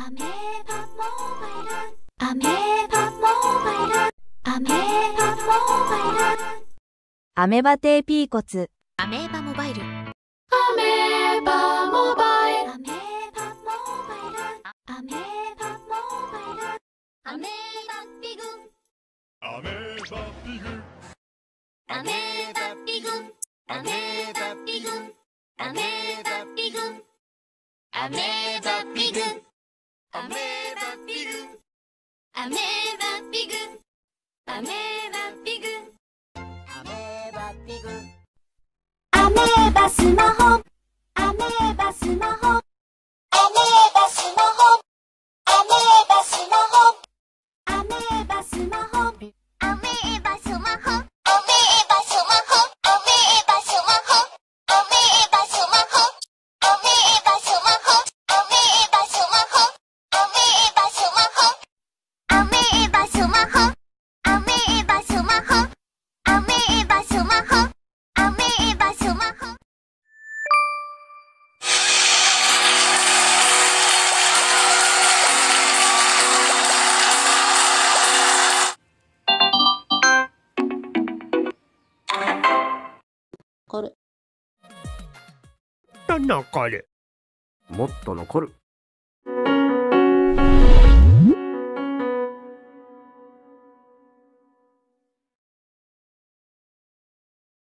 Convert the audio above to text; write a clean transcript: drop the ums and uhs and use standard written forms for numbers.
アメーバモバイル、アメーバモバイル、アメーバモバイル、アメバテーピーコツ、アメーバモバイル、アメーバモバイル、アメーバモバイル、アメーバモバイル、アメーバピグ、アメーバピグ、アメーバピグ、アメーバピグ、アメーバピグ、アメーバピグ、アメーバピグ、アメーバピグ、アメーバピグ、アメーバピグ、アメーバスマホ、アメーバスマホ、アメーバスマホ、アメーバスマホ、アメーバスマホ、アメーバスマホ、アメーバスマホ、アメーバスマホ、アメーバスマホ、アメーバスマホ、アメーバスマホ、アメーバスマホ、アメーバスマホ、アメーバスマホ、アメーバスマホ、アメーバスマホ、アメーバスマホ。残る。もっと残る。